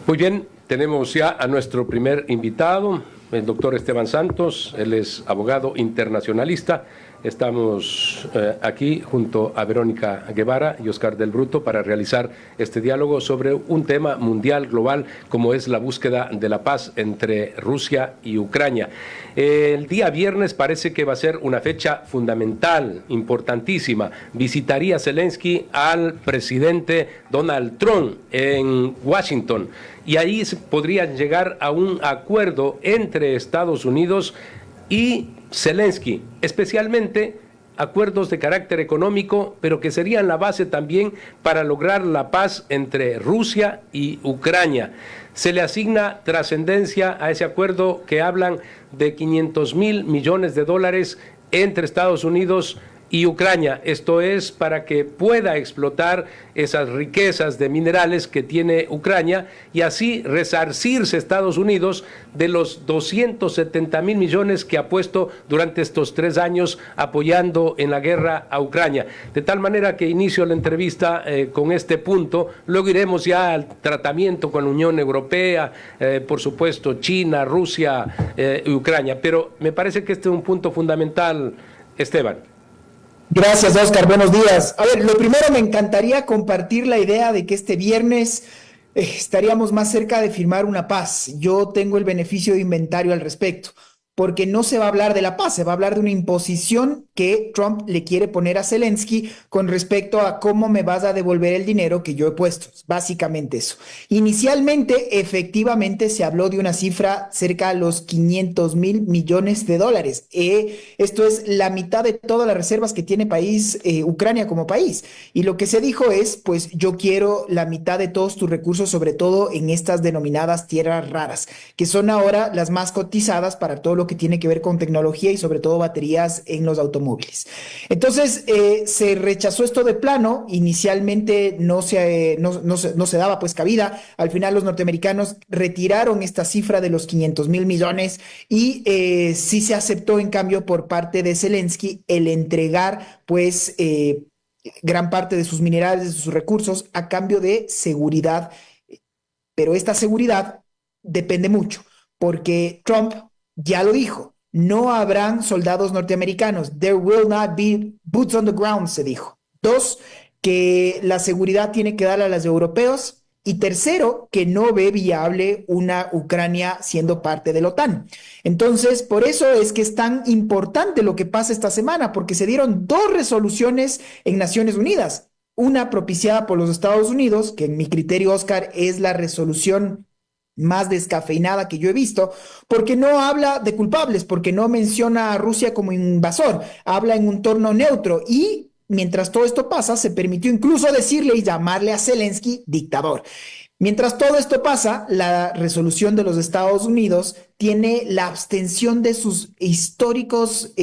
Muy bien, tenemos ya a nuestro primer invitado, el doctor Esteban Santos. Él es abogado internacionalista. Estamos aquí junto a Verónica Guevara y Oscar del Bruto para realizar este diálogo sobre un tema mundial, global, como es la búsqueda de la paz entre Rusia y Ucrania. El día viernes parece que va a ser una fecha fundamental, importantísima. Visitaría Zelensky al presidente Donald Trump en Washington y ahí se podría llegar a un acuerdo entre Estados Unidos y Zelensky, especialmente acuerdos de carácter económico, pero que serían la base también para lograr la paz entre Rusia y Ucrania. Se le asigna trascendencia a ese acuerdo que hablan de 500.000 millones de dólares entre Estados Unidos y Ucrania. Esto es para que pueda explotar esas riquezas de minerales que tiene Ucrania y así resarcirse Estados Unidos de los 270.000 millones que ha puesto durante estos 3 años apoyando en la guerra a Ucrania. De tal manera que inicio la entrevista con este punto, luego iremos ya al tratamiento con la Unión Europea, por supuesto China, Rusia y Ucrania, pero me parece que este es un punto fundamental, Esteban. Gracias, Oscar. Buenos días. A ver, lo primero, me encantaría compartir la idea de que este viernes estaríamos más cerca de firmar una paz. Yo tengo el beneficio de inventario al respecto, porque no se va a hablar de la paz, se va a hablar de una imposición que Trump le quiere poner a Zelensky con respecto a cómo me vas a devolver el dinero que yo he puesto. Básicamente eso. Inicialmente, efectivamente, se habló de una cifra cerca de los 500.000 millones de dólares. Esto es la mitad de todas las reservas que tiene Ucrania como país. Y lo que se dijo es, pues yo quiero la mitad de todos tus recursos, sobre todo en estas denominadas tierras raras, que son ahora las más cotizadas para todo lo que tiene que ver con tecnología y sobre todo baterías en los automóviles. Entonces se rechazó esto de plano. Inicialmente no se daba pues cabida. Al final los norteamericanos retiraron esta cifra de los 500.000 millones y sí se aceptó en cambio por parte de Zelensky el entregar pues gran parte de sus minerales, de sus recursos a cambio de seguridad. Pero esta seguridad depende mucho porque Trump ya lo dijo, no habrán soldados norteamericanos. There will not be boots on the ground, se dijo. 2, que la seguridad tiene que dar a los europeos. Y tercero, que no ve viable una Ucrania siendo parte de la OTAN. Entonces, por eso es que es tan importante lo que pasa esta semana, porque se dieron 2 resoluciones en Naciones Unidas. Una propiciada por los Estados Unidos, que en mi criterio, Oscar, es la resolución más descafeinada que yo he visto, porque no habla de culpables, porque no menciona a Rusia como invasor, habla en un tono neutro y mientras todo esto pasa, se permitió incluso decirle y llamarle a Zelensky dictador. Mientras todo esto pasa, la resolución de los Estados Unidos tiene la abstención de sus históricos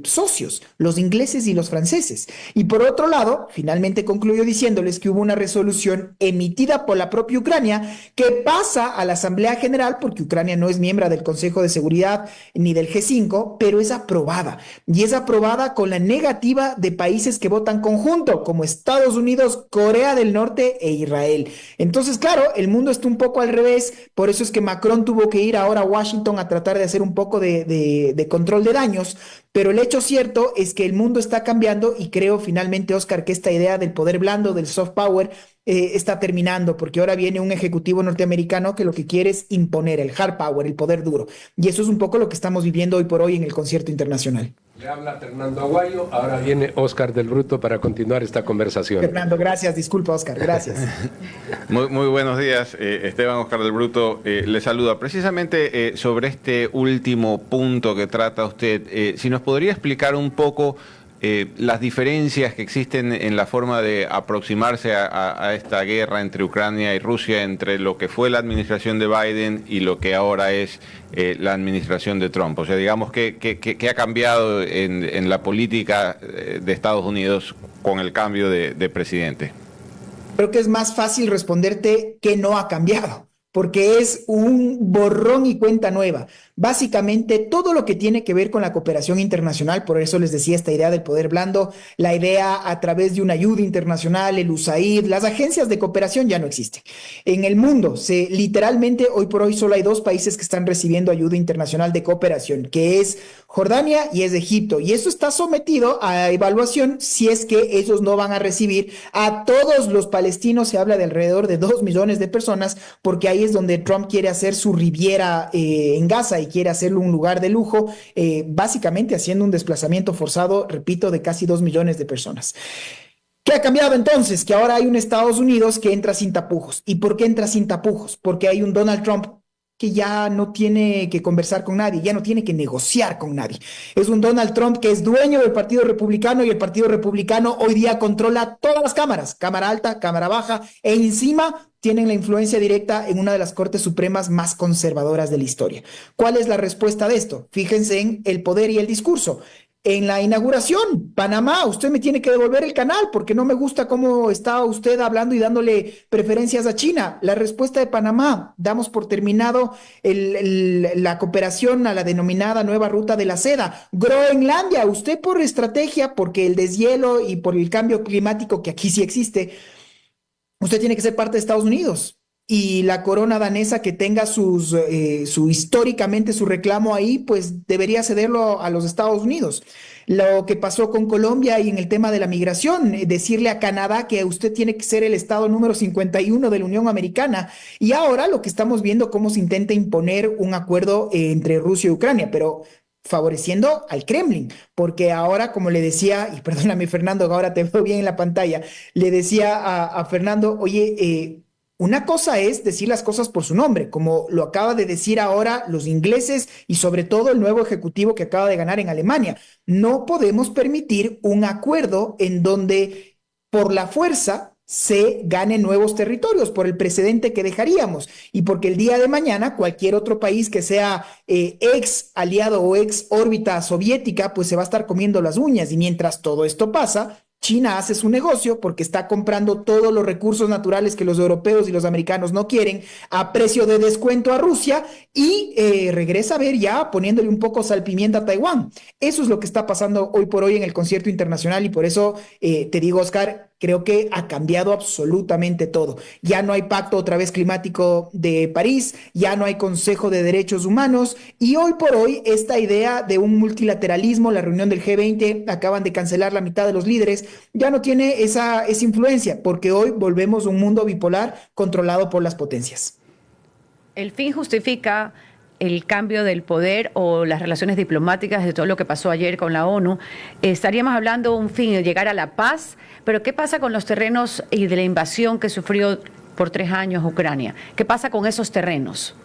socios, los ingleses y los franceses. Y por otro lado, finalmente concluyó diciéndoles que hubo una resolución emitida por la propia Ucrania que pasa a la Asamblea General, porque Ucrania no es miembro del Consejo de Seguridad ni del G5, pero es aprobada. Y es aprobada con la negativa de países que votan conjunto, como Estados Unidos, Corea del Norte e Israel. Entonces, claro, el mundo está un poco al revés, por eso es que Macron tuvo que ir ahora a Washington a tratar de hacer un poco de control de daños, pero el hecho cierto es que el mundo está cambiando y creo finalmente, Oscar, que esta idea del poder blando, del soft power, está terminando, porque ahora viene un ejecutivo norteamericano que lo que quiere es imponer el hard power, el poder duro, y eso es un poco lo que estamos viviendo hoy por hoy en el concierto internacional. Le habla Fernando Aguayo, ahora viene Oscar del Bruto para continuar esta conversación. Fernando, gracias, disculpa Oscar, gracias. Muy buenos días, Esteban. Oscar del Bruto le saluda. Precisamente sobre este último punto que trata usted, si nos podría explicar un poco las diferencias que existen en la forma de aproximarse a esta guerra entre Ucrania y Rusia, entre lo que fue la administración de Biden y lo que ahora es la administración de Trump. O sea, digamos, ¿qué ha cambiado en la política de Estados Unidos con el cambio de presidente? Creo que es más fácil responderte que no ha cambiado. porque es un borrón y cuenta nueva. Básicamente todo lo que tiene que ver con la cooperación internacional, por eso les decía esta idea del poder blando, la idea a través de una ayuda internacional, el USAID, las agencias de cooperación ya no existen. En el mundo, literalmente hoy por hoy solo hay dos países que están recibiendo ayuda internacional de cooperación, que es Jordania y es Egipto. Y eso está sometido a evaluación si es que ellos no van a recibir a todos los palestinos. Se habla de alrededor de 2 millones de personas, porque ahí es donde Trump quiere hacer su Riviera en Gaza y quiere hacerlo un lugar de lujo, básicamente haciendo un desplazamiento forzado, repito, de casi 2 millones de personas. ¿Qué ha cambiado entonces? Que ahora hay un Estados Unidos que entra sin tapujos. ¿Y por qué entra sin tapujos? Porque hay un Donald Trump que ya no tiene que conversar con nadie, ya no tiene que negociar con nadie. Es un Donald Trump que es dueño del Partido Republicano y el Partido Republicano hoy día controla todas las cámaras, cámara alta, cámara baja, e encima tienen la influencia directa en una de las Cortes Supremas más conservadoras de la historia. ¿Cuál es la respuesta de esto? Fíjense en el poder y el discurso. En la inauguración, Panamá, usted me tiene que devolver el canal porque no me gusta cómo está usted hablando y dándole preferencias a China. La respuesta de Panamá, damos por terminado la cooperación a la denominada nueva ruta de la seda. Groenlandia, usted por estrategia, porque el deshielo y por el cambio climático que aquí sí existe, usted tiene que ser parte de Estados Unidos. Y la corona danesa que tenga históricamente su reclamo ahí, pues debería cederlo a los Estados Unidos. Lo que pasó con Colombia y en el tema de la migración, decirle a Canadá que usted tiene que ser el estado número 51 de la Unión Americana. Y ahora lo que estamos viendo cómo se intenta imponer un acuerdo entre Rusia y Ucrania, pero favoreciendo al Kremlin, porque ahora, como le decía, y perdóname Fernando, ahora te veo bien en la pantalla, le decía a Fernando, oye, una cosa es decir las cosas por su nombre, como lo acaba de decir ahora los ingleses y sobre todo el nuevo ejecutivo que acaba de ganar en Alemania. No podemos permitir un acuerdo en donde por la fuerza se ganen nuevos territorios, por el precedente que dejaríamos y porque el día de mañana cualquier otro país que sea ex aliado o ex órbita soviética, pues se va a estar comiendo las uñas y mientras todo esto pasa, China hace su negocio porque está comprando todos los recursos naturales que los europeos y los americanos no quieren a precio de descuento a Rusia y regresa a ver ya poniéndole un poco salpimienta a Taiwán. Eso es lo que está pasando hoy por hoy en el concierto internacional y por eso te digo, Oscar, creo que ha cambiado absolutamente todo. Ya no hay pacto otra vez climático de París, ya no hay Consejo de Derechos Humanos y hoy por hoy esta idea de un multilateralismo, la reunión del G20, acaban de cancelar la mitad de los líderes, ya no tiene esa influencia porque hoy volvemos a un mundo bipolar controlado por las potencias. El fin justifica el cambio del poder o las relaciones diplomáticas de todo lo que pasó ayer con la ONU. Estaríamos hablando de un fin, de llegar a la paz, pero ¿qué pasa con los terrenos y de la invasión que sufrió por 3 años Ucrania? ¿Qué pasa con esos terrenos?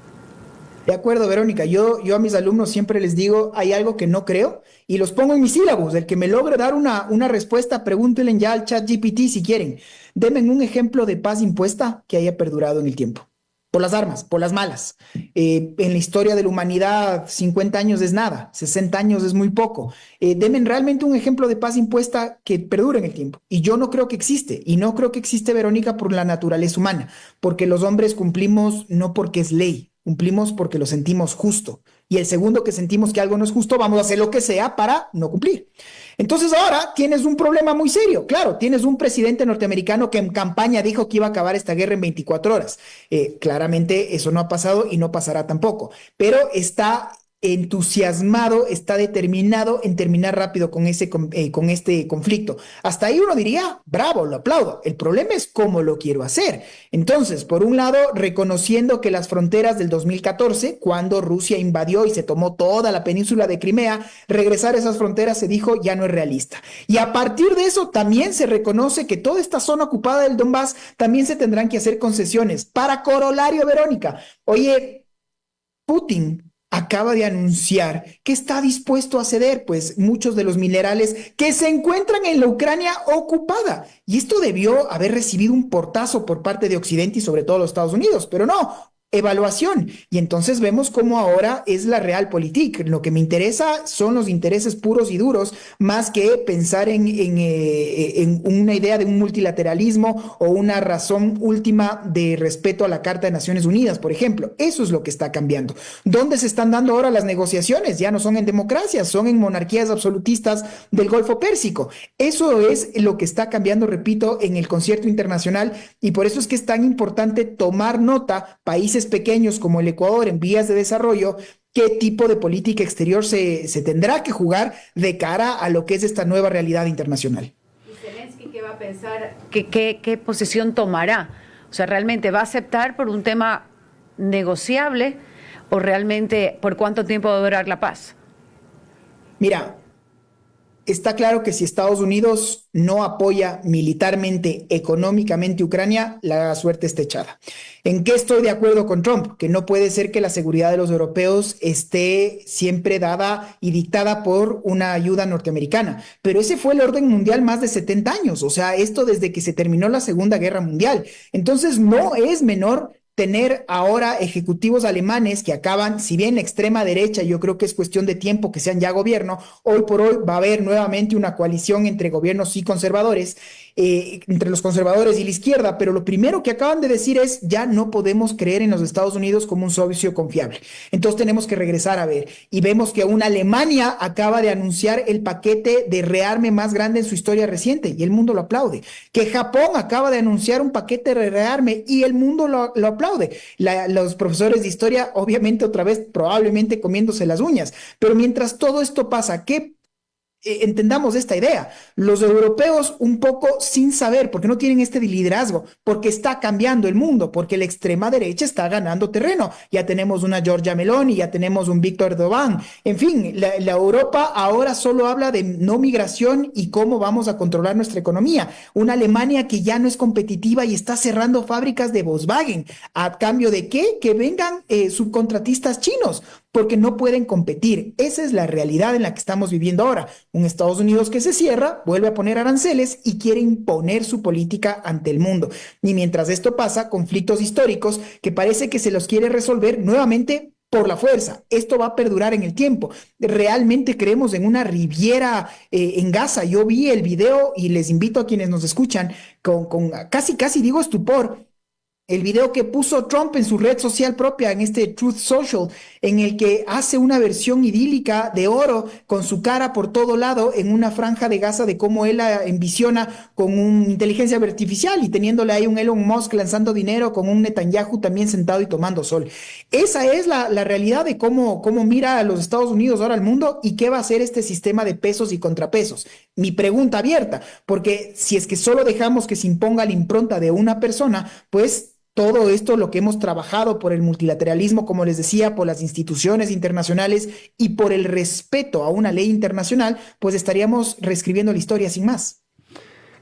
De acuerdo, Verónica. Yo a mis alumnos siempre les digo, hay algo que no creo y los pongo en mis sílabos. El que me logre dar una respuesta, pregúntenle ya al ChatGPT si quieren. Denme un ejemplo de paz impuesta que haya perdurado en el tiempo. Por las armas, por las malas. En la historia de la humanidad, 50 años es nada, 60 años es muy poco. Denme realmente un ejemplo de paz impuesta que perdure en el tiempo. Y yo no creo que existe. Y no creo que existe, Verónica, por la naturaleza humana. Porque los hombres cumplimos no porque es ley, cumplimos porque lo sentimos justo. Y el segundo que sentimos que algo no es justo, vamos a hacer lo que sea para no cumplir. Entonces ahora tienes un problema muy serio. Claro, tienes un presidente norteamericano que en campaña dijo que iba a acabar esta guerra en 24 horas. Claramente eso no ha pasado y no pasará tampoco. Pero está entusiasmado, está determinado en terminar rápido con este conflicto. Hasta ahí uno diría, bravo, lo aplaudo. El problema es cómo lo quiero hacer. Entonces, por un lado, reconociendo que las fronteras del 2014, cuando Rusia invadió y se tomó toda la península de Crimea, regresar a esas fronteras se dijo ya no es realista. Y a partir de eso también se reconoce que toda esta zona ocupada del Donbass también se tendrán que hacer concesiones. Para corolario, Verónica, oye, Putin acaba de anunciar que está dispuesto a ceder, pues, muchos de los minerales que se encuentran en la Ucrania ocupada. Y esto debió haber recibido un portazo por parte de Occidente y sobre todo los Estados Unidos, pero no. evaluación. Y entonces vemos cómo ahora es la realpolitik. Lo que me interesa son los intereses puros y duros, más que pensar en una idea de un multilateralismo o una razón última de respeto a la Carta de Naciones Unidas, por ejemplo. Eso es lo que está cambiando. ¿Dónde se están dando ahora las negociaciones? Ya no son en democracias, son en monarquías absolutistas del Golfo Pérsico. Eso es lo que está cambiando, repito, en el concierto internacional, y por eso es que es tan importante tomar nota, países pequeños como el Ecuador en vías de desarrollo, qué tipo de política exterior se tendrá que jugar de cara a lo que es esta nueva realidad internacional. ¿Y Zelensky qué va a pensar? ¿Qué posición tomará? O sea, ¿realmente va a aceptar por un tema negociable o realmente por cuánto tiempo va a durar la paz? Mira, está claro que si Estados Unidos no apoya militarmente, económicamente Ucrania, la suerte está echada. ¿En qué estoy de acuerdo con Trump? Que no puede ser que la seguridad de los europeos esté siempre dada y dictada por una ayuda norteamericana. Pero ese fue el orden mundial más de 70 años. O sea, esto desde que se terminó la Segunda Guerra Mundial. Entonces no es menor tener ahora ejecutivos alemanes que acaban, si bien la extrema derecha, yo creo que es cuestión de tiempo que sean ya gobierno, hoy por hoy va a haber nuevamente una coalición entre gobiernos y conservadores, entre los conservadores y la izquierda, pero lo primero que acaban de decir es, ya no podemos creer en los Estados Unidos como un socio confiable. Entonces tenemos que regresar a ver, y vemos que una Alemania acaba de anunciar el paquete de rearme más grande en su historia reciente, y el mundo lo aplaude. Que Japón acaba de anunciar un paquete de rearme, y el mundo lo aplaude. Los profesores de historia, obviamente, otra vez, probablemente comiéndose las uñas. Pero mientras todo esto pasa, ¿qué? Entendamos esta idea, los europeos un poco sin saber, porque no tienen este liderazgo, porque está cambiando el mundo, porque la extrema derecha está ganando terreno, ya tenemos una Giorgia Meloni, ya tenemos un Víctor Erdogan, en fin, la Europa ahora solo habla de no migración y cómo vamos a controlar nuestra economía, una Alemania que ya no es competitiva y está cerrando fábricas de Volkswagen, ¿a cambio de qué? Que vengan subcontratistas chinos, porque no pueden competir. Esa es la realidad en la que estamos viviendo ahora. Un Estados Unidos que se cierra, vuelve a poner aranceles y quiere imponer su política ante el mundo. Y mientras esto pasa, conflictos históricos que parece que se los quiere resolver nuevamente por la fuerza. Esto va a perdurar en el tiempo. Realmente creemos en una Riviera en Gaza. Yo vi el video y les invito a quienes nos escuchan con casi digo estupor. El video que puso Trump en su red social propia, en este Truth Social, en el que hace una versión idílica de oro con su cara por todo lado en una franja de Gaza de cómo él la envisiona con una inteligencia artificial y teniéndole ahí un Elon Musk lanzando dinero con un Netanyahu también sentado y tomando sol. Esa es la realidad de cómo mira a los Estados Unidos ahora al mundo y qué va a hacer este sistema de pesos y contrapesos. Mi pregunta abierta, porque si es que solo dejamos que se imponga la impronta de una persona, pues todo esto, lo que hemos trabajado por el multilateralismo, como les decía, por las instituciones internacionales y por el respeto a una ley internacional, pues estaríamos reescribiendo la historia sin más.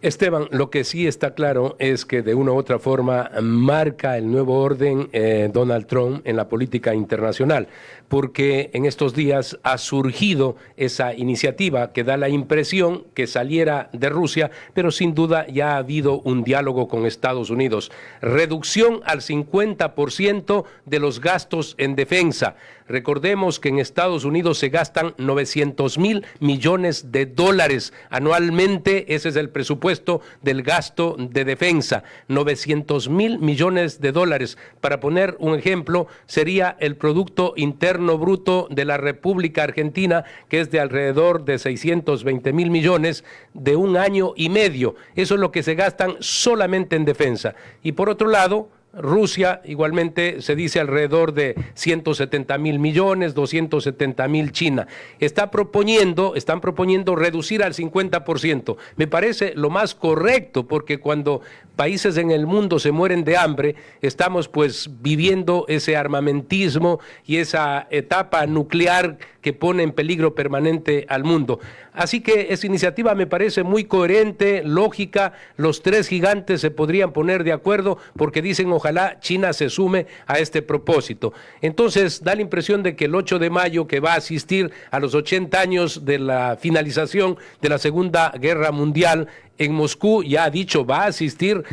Esteban, lo que sí está claro es que de una u otra forma marca el nuevo orden Donald Trump en la política internacional, porque en estos días ha surgido esa iniciativa que da la impresión que saliera de Rusia, pero sin duda ya ha habido un diálogo con Estados Unidos. Reducción al 50% de los gastos en defensa. Recordemos que en Estados Unidos se gastan 900,000 millones de dólares anualmente, ese es el presupuesto del gasto de defensa, 900,000 millones de dólares. Para poner un ejemplo, sería el Producto Interno Bruto de la República Argentina, que es de alrededor de 620,000 millones de un año y medio. Eso es lo que se gastan solamente en defensa. Y por otro lado, Rusia igualmente se dice alrededor de 170,000 millones, 270,000 China. Están proponiendo reducir al 50%. Me parece lo más correcto, porque cuando países en el mundo se mueren de hambre, estamos pues viviendo ese armamentismo y esa etapa nuclear que pone en peligro permanente al mundo. Así que esa iniciativa me parece muy coherente, lógica. Los tres gigantes se podrían poner de acuerdo porque dicen ojalá China se sume a este propósito. Entonces da la impresión de que el 8 de mayo, que va a asistir a los 80 años de la finalización de la Segunda Guerra Mundial en Moscú, ya ha dicho va a asistir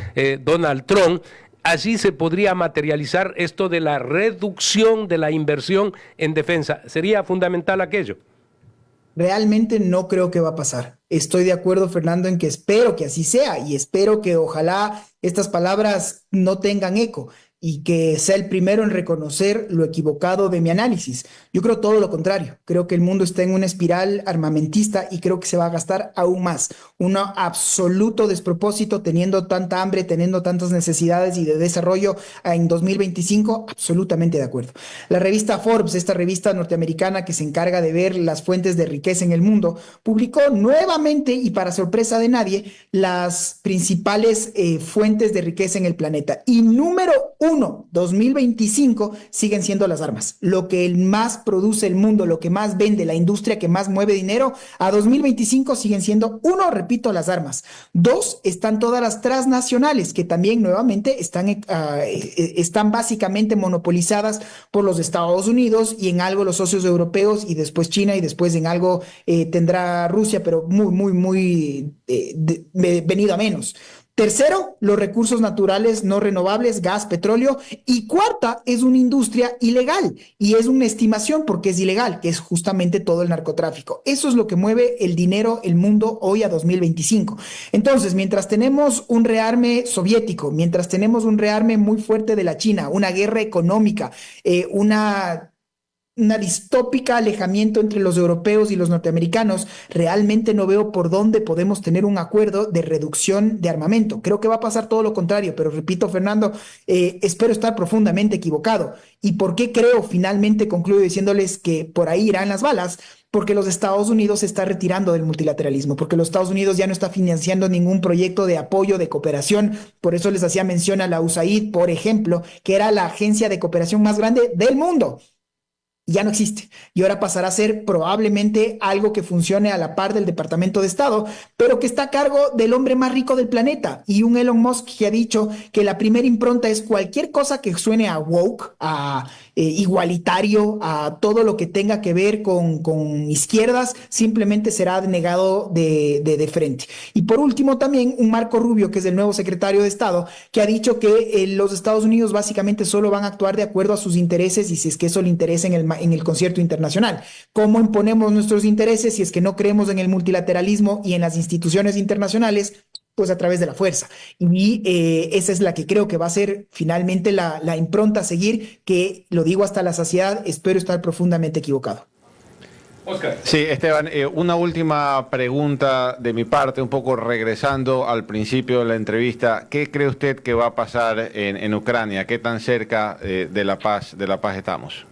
Donald Trump. allí se podría materializar esto de la reducción de la inversión en defensa. ¿Sería fundamental aquello? Realmente no creo que va a pasar. Estoy de acuerdo, Fernando, en que espero que así sea y espero que ojalá estas palabras no tengan eco y que sea el primero en reconocer lo equivocado de mi análisis. Yo creo todo lo contrario. Creo que el mundo está en una espiral armamentista y creo que se va a gastar aún más. Un absoluto despropósito teniendo tanta hambre, teniendo tantas necesidades y de desarrollo en 2025. Absolutamente de acuerdo. La revista Forbes, esta revista norteamericana que se encarga de ver las fuentes de riqueza en el mundo, publicó nuevamente y para sorpresa de nadie las principales fuentes de riqueza en el planeta. Y número 2025 siguen siendo las armas. Lo que más produce el mundo, lo que más vende, la industria que más mueve dinero, a 2025 siguen siendo, repito, las armas. 2, están todas las transnacionales que también nuevamente están básicamente monopolizadas por los Estados Unidos y en algo los socios europeos y después China y después en algo tendrá Rusia, pero muy venido a menos. Tercero, los recursos naturales no renovables, gas, petróleo. Y cuarta, es una industria ilegal y es una estimación porque es ilegal, que es justamente todo el narcotráfico. Eso es lo que mueve el dinero, el mundo hoy a 2025. Entonces, mientras tenemos un rearme soviético, mientras tenemos un rearme muy fuerte de la China, una guerra económica, una distópica alejamiento entre los europeos y los norteamericanos, realmente no veo por dónde podemos tener un acuerdo de reducción de armamento. Creo que va a pasar todo lo contrario, pero repito, Fernando, espero estar profundamente equivocado. ¿Y por qué creo? Finalmente concluyo diciéndoles que por ahí irán las balas, porque los Estados Unidos se está retirando del multilateralismo, porque los Estados Unidos ya no está financiando ningún proyecto de apoyo, de cooperación. Por eso les hacía mención a la USAID, por ejemplo, que era la agencia de cooperación más grande del mundo. Ya no existe y ahora pasará a ser probablemente algo que funcione a la par del Departamento de Estado, pero que está a cargo del hombre más rico del planeta y un Elon Musk que ha dicho que la primera impronta es cualquier cosa que suene a woke, a igualitario, a todo lo que tenga que ver con izquierdas, simplemente será denegado de frente. Y por último también un Marco Rubio, que es el nuevo secretario de Estado, que ha dicho que los Estados Unidos básicamente solo van a actuar de acuerdo a sus intereses y si es que eso le interesa en el concierto internacional. ¿Cómo imponemos nuestros intereses si es que no creemos en el multilateralismo y en las instituciones internacionales? Pues a través de la fuerza. Y esa es la que creo que va a ser finalmente la impronta a seguir, que lo digo hasta la saciedad, espero estar profundamente equivocado. Oscar. Sí, Esteban, una última pregunta de mi parte, un poco regresando al principio de la entrevista. ¿Qué cree usted que va a pasar en Ucrania? ¿Qué tan cerca de la paz estamos?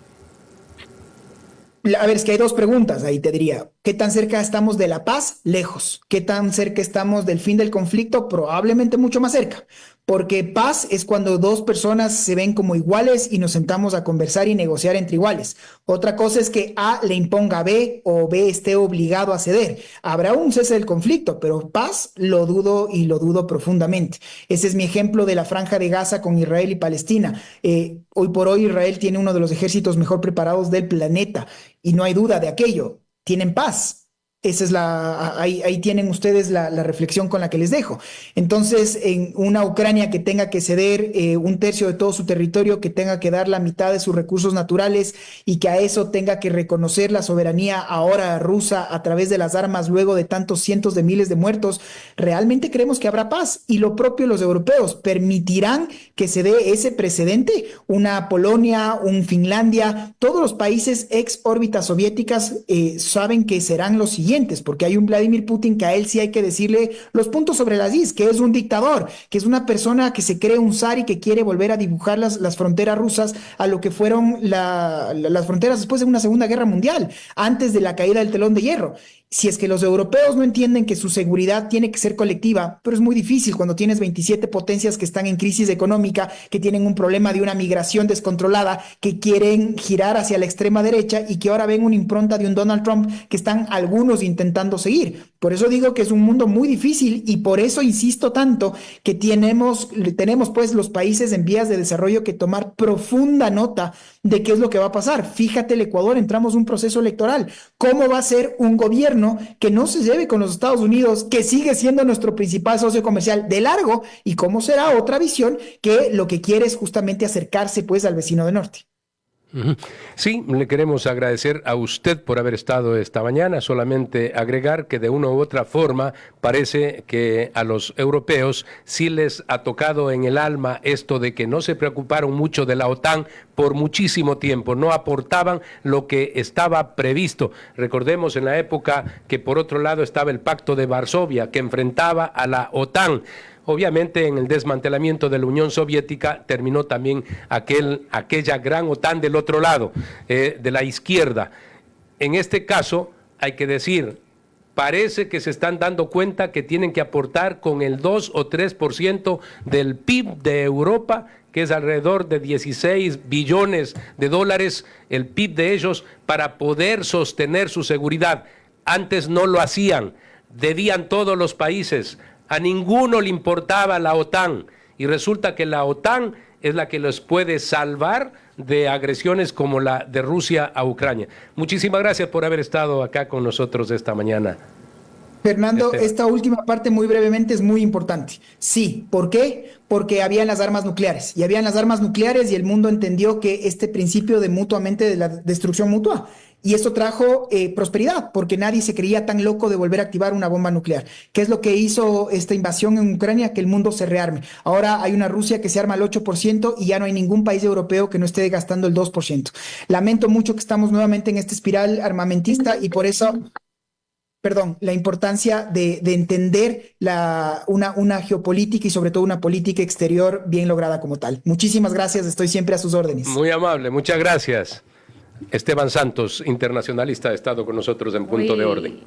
A ver, es que hay dos preguntas ahí, te diría. ¿Qué tan cerca estamos de la paz? Lejos. ¿Qué tan cerca estamos del fin del conflicto? Probablemente mucho más cerca. Porque paz es cuando dos personas se ven como iguales y nos sentamos a conversar y negociar entre iguales. Otra cosa es que A le imponga a B o B esté obligado a ceder. Habrá un cese del conflicto, pero paz lo dudo y lo dudo profundamente. Ese es mi ejemplo de la Franja de Gaza con Israel y Palestina. Hoy por hoy Israel tiene uno de los ejércitos mejor preparados del planeta y no hay duda de aquello. Tienen paz. Esa es ahí tienen ustedes la reflexión con la que les dejo. Entonces, en una Ucrania que tenga que ceder un tercio de todo su territorio, que tenga que dar la mitad de sus recursos naturales y que a eso tenga que reconocer la soberanía ahora rusa a través de las armas luego de tantos cientos de miles de muertos, realmente creemos que habrá paz. Y lo propio los europeos permitirán que se dé ese precedente. Una Polonia, un Finlandia, todos los países ex órbitas soviéticas saben que serán los siguientes, porque hay un Vladimir Putin que a él sí hay que decirle los puntos sobre las is, que es un dictador, que es una persona que se cree un zar y que quiere volver a dibujar las fronteras rusas a lo que fueron las fronteras después de una Segunda Guerra Mundial, antes de la caída del telón de hierro. Si es que los europeos no entienden que su seguridad tiene que ser colectiva, pero es muy difícil cuando tienes 27 potencias que están en crisis económica, que tienen un problema de una migración descontrolada, que quieren girar hacia la extrema derecha y que ahora ven una impronta de un Donald Trump que están algunos intentando seguir. Por eso digo que es un mundo muy difícil y por eso insisto tanto que tenemos pues los países en vías de desarrollo que tomar profunda nota de qué es lo que va a pasar. Fíjate, el Ecuador, entramos en un proceso electoral. ¿Cómo va a ser un gobierno que no se lleve con los Estados Unidos, que sigue siendo nuestro principal socio comercial de largo? ¿Y cómo será otra visión que lo que quiere es justamente acercarse pues al vecino del norte? Sí, le queremos agradecer a usted por haber estado esta mañana. Solamente agregar que de una u otra forma parece que a los europeos sí les ha tocado en el alma esto de que no se preocuparon mucho de la OTAN por muchísimo tiempo, no aportaban lo que estaba previsto. Recordemos en la época que por otro lado estaba el Pacto de Varsovia, que enfrentaba a la OTAN. Obviamente en el desmantelamiento de la Unión Soviética terminó también aquella gran OTAN del otro lado, de la izquierda. En este caso, hay que decir, parece que se están dando cuenta que tienen que aportar con el 2 o 3% del PIB de Europa, que es alrededor de 16 billones de dólares, el PIB de ellos, para poder sostener su seguridad. Antes no lo hacían, debían todos los países. A ninguno le importaba la OTAN y resulta que la OTAN es la que los puede salvar de agresiones como la de Rusia a Ucrania. Muchísimas gracias por haber estado acá con nosotros esta mañana. Fernando, esta última parte muy brevemente es muy importante. Sí, ¿por qué? Porque habían las armas nucleares y habían las armas nucleares y el mundo entendió que este principio de la destrucción mutua. Y esto trajo prosperidad, porque nadie se creía tan loco de volver a activar una bomba nuclear. ¿Qué es lo que hizo esta invasión en Ucrania? Que el mundo se rearme. Ahora hay una Rusia que se arma al 8% y ya no hay ningún país europeo que no esté gastando el 2%. Lamento mucho que estamos nuevamente en esta espiral armamentista y por eso... la importancia de entender una geopolítica y sobre todo una política exterior bien lograda como tal. Muchísimas gracias, estoy siempre a sus órdenes. Muy amable, muchas gracias. Esteban Santos, internacionalista, ha estado con nosotros en Punto de Orden.